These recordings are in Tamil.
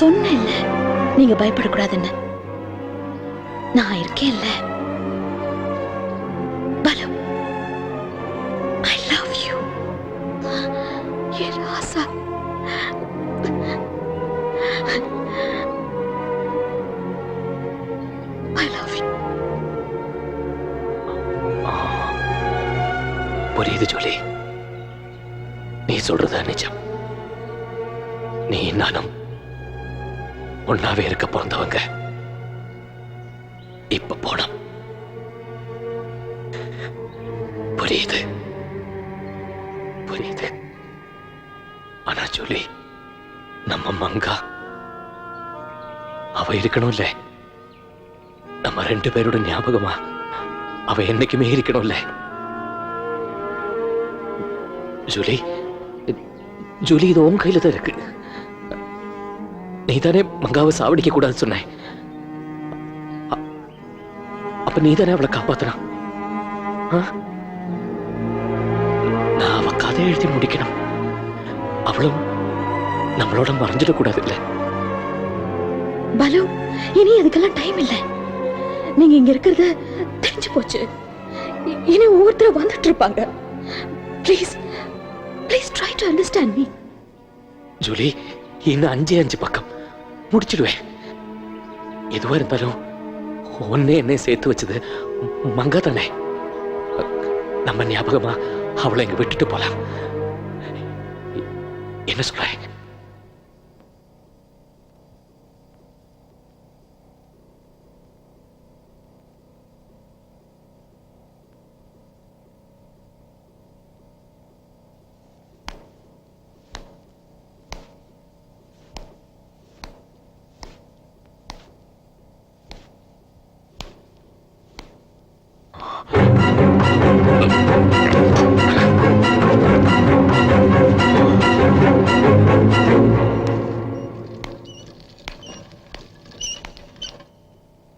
சொன்னேன்ல நீங்க பயப்படக்கூடாதுன்னு. நான் இருக்கேன்ல. பலு, I love you. ஏ ராசா. I love you. புரியுது ஜூலி, நீ சொல்றது நிஜம். நீ நானும் ஒன்னாவே இருக்க பிறந்தவங்க. இப்ப போனோம். புரியுது புரியுது. ஆனா ஜூலி, நம்ம மங்கா அவ இருக்கணும்ல. நம்ம 2 பேரோட ஞாபகமா அவ என்னைக்குமே இருக்கணும்ல. ஜூலி, ஜூலி, இது உன் கையில தான் இருக்கு. நீ தானே மங்காவை சாவடிக்க கூடாது சொன்ன. அப்ப நீ தானே அவளை காப்பாத்தனா? நான் அவ கதை எழுதி முடிக்கணும். அவளும் நம்மளோட மறைஞ்சிடக்கூடாது இல்ல. பலு, இனி அதுக்கெல்லாம் டைம் இல்ல. நீங்க இங்க இருக்கிறது தெரிஞ்சு போச்சு. இனி ஒவ்வொருத்தரும் வந்துட்டு இருப்பாங்க. Please please try to understand me. Julie, இன்னும் 5 பக்கம் முடிச்சிடுவேன். எதுவா இருந்தாலும் ஒன்னே என்ன சேர்த்து வச்சது மங்கா தானே. நம்ம ஞாபகமா அவளை இங்க விட்டுட்டு போலாம். என்ன சொல்ற?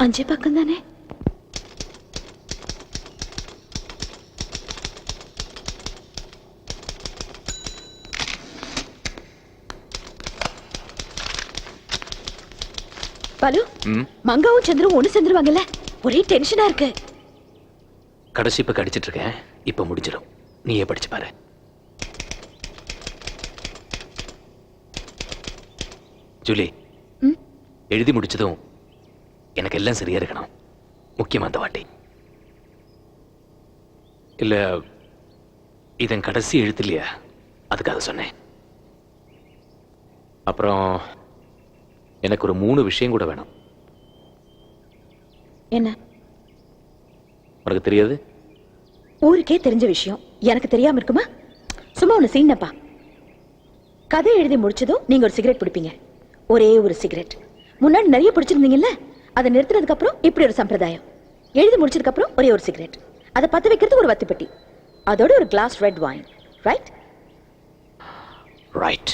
அஞ்சு பக்கம் தானே? பலு, மங்காவும் சந்திரும் ஒண்ணு சேர்ந்துருவாங்கல்ல? ஒரே டென்ஷனா இருக்கு. கடைசி இப்ப கடிச்சிட்டு இருக்கேன். இப்ப முடிஞ்சிடும். நீயே படிச்சு பாரு. ஜூலி, எழுதி முடிச்சதும் எனக்கு எல்லாம் சரியா இருக்கணும். முக்கியமா அந்த வாட்டி. இல்ல, இதன் கடைசி எழுத்து இல்லையா, அதுக்காக சொன்னேன். அப்புறம் எனக்கு ஒரு 3 விஷயம் கூட வேணும். என்ன? உனக்கு தெரியாது? ஊருக்கே தெரிஞ்ச விஷயம் எனக்கு தெரியாம இருக்குமா? சும்மா ஒண்ணு செய்யப்பா. கதை எழுதி முடிச்சதும் நீங்க ஒரு சிகரெட் பிடிப்பீங்க. ஒரே ஒரு சிகரெட். முன்னாடி நிறைய பிடிச்சிருந்தீங்கல்ல, அதை நிறுத்தினதுக்கு அப்புறம் இப்படி ஒரு சம்பிரதாயம். எழுதி முடிச்சதுக்கு அப்புறம் ஒரே ஒரு சிகரெட். அதை பத்த வைக்கிறதுக்கு ஒரு வத்திப்பெட்டி. அதோட ஒரு glass red wine. Right? Right.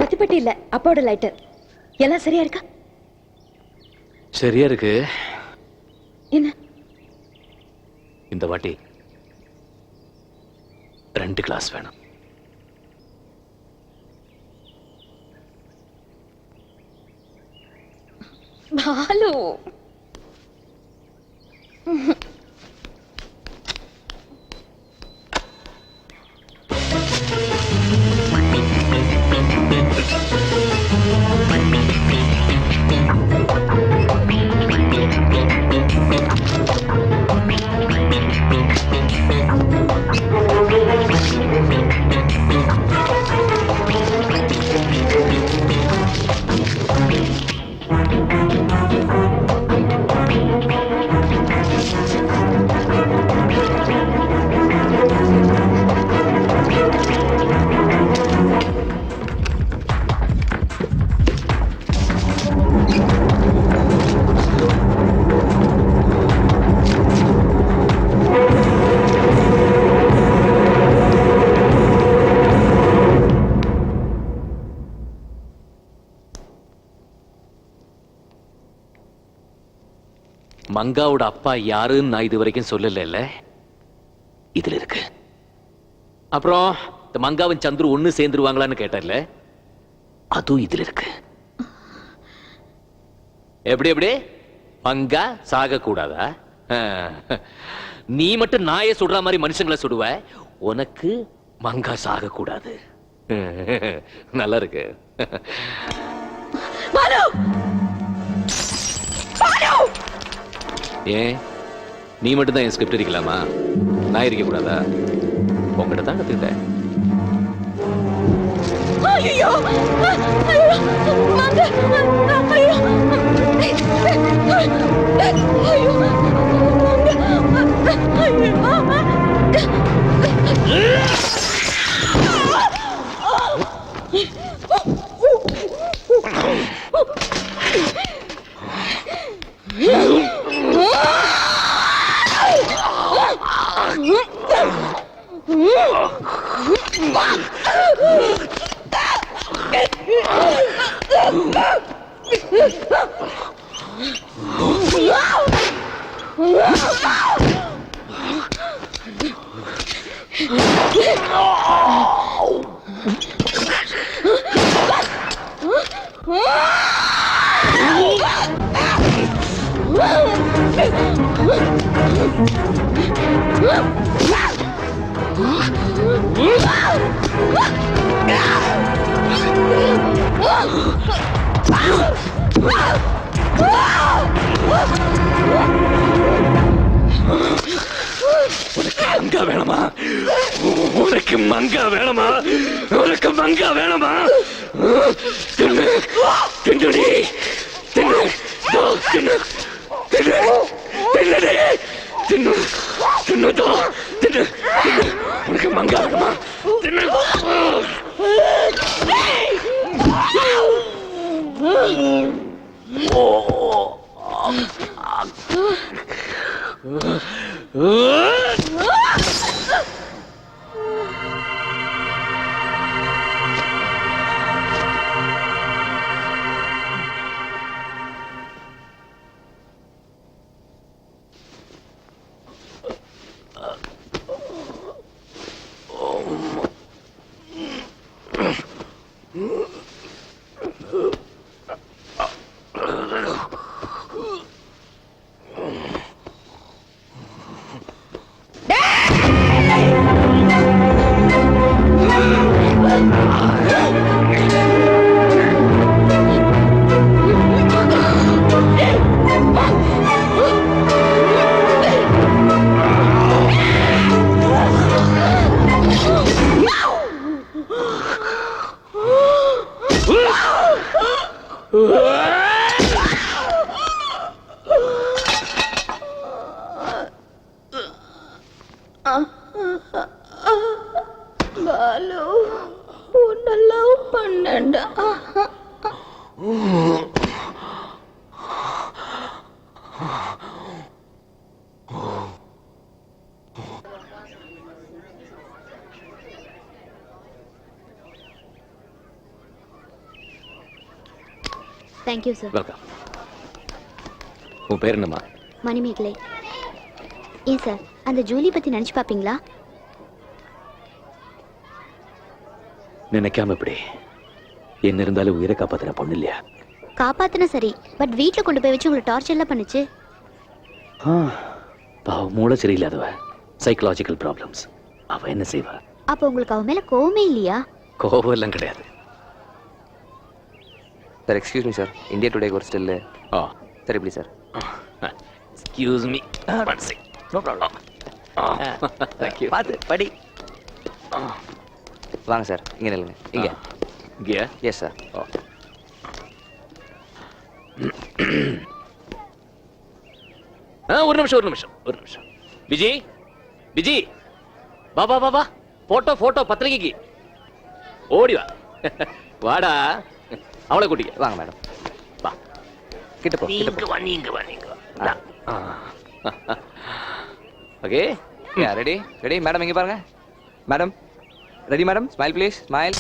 வத்திப்பெட்டி இல்ல, அப்பாவோட லைட்டர். எல்லாம் சரியா இருக்கா? சரியா இருக்கு. என்ன? இந்த வாட்டி 2 கிளாஸ் வேணும். பாலு, மங்காவோட அப்பா யாருன்னு நான் இது வரைக்கும் சொல்லல. இதுல இருக்கு. அப்புறம் இந்த மங்காவும் சந்துரு ஒண்ணு சேர்ந்துருவாங்களான்னு கேட்டல, அதுவும் இதுல இருக்கு. எப்படி எப்படி மங்கா சாக கூடாதா? நீ மட்டும் நாயை சுடுற மாதிரி மனுஷங்களை சுடுவ, உனக்கு மங்கா சாக கூடாது. நல்லா இருக்கு. ஏன் நீ மட்டும் தான் என் ஸ்கிரிப்ட் இருக்கலாமா? நான் இருக்க கூடாதா? உங்ககிட்ட தான் கத்துக்கிட்டேன். மங்கா வேணுமா? உனக்கு மங்கா வேணுமா? உனக்கு மங்கா வேணுமா? தின்னு தின்னுடி, தின்னு தின்னு தின்னு தின்னுடி, தின்னு தின்னுதோ தின்னு தின்னு. உனக்கு மங்கா வேணுமா? தின்னு. பாலு உன்னை லவ் பண்ணேன்டா. Thank you sir. வெல்கம். உன் பேர் என்னம்மா? மணிமேகலை. ஏன் சார் அந்த ஜூலி பத்தி நினைச்சு பாப்பீங்களா? நினைக்காம இப்படி என்ன இருந்தாலும் உயிரை காப்பாத்தின பொண்ணு இல்லையா? காப்பாத்தின சரி, பட் வீட்டுல கொண்டு போய் வச்சு உங்களை டார்ச்சர் எல்லாம் பண்ணுச்சு. பாவம், மூளை சரியில்லாதவ, சைக்கலாஜிக்கல் ப்ராப்ளம்ஸ். அவ என்ன செய்வா? அப்ப உங்களுக்கு அவ மேல கோவமே இல்லையா? கோபம் எல்லாம் கிடையாது. Sir excuse me sir, India டுடேக்கு ஒரு ஸ்டில். சார் எப்படி sir? Excuse me, one second. No problem. Thank you. பார்த்து படி. வாங்க சார், இங்கே நில்லுங்க. இங்கே இங்கேயா? Yes sir. ஒரு நிமிஷம் ஒரு நிமிஷம் ஒரு நிமிஷம். விஜி, விஜி, வா வா வா வா. போட்டோ போட்டோ பத்திரிகைக்கு ஓடி வா. வாடா, அவளை கூட்டிக்க. வாங்க மேடம், வா. கிட்ட போ, கிட்ட போ. வா, நீங்க வா, நீங்க வா. ஓகே, ரெடி ரெடி மேடம், இங்கே பாருங்க madam. Ready madam, smile please, smile.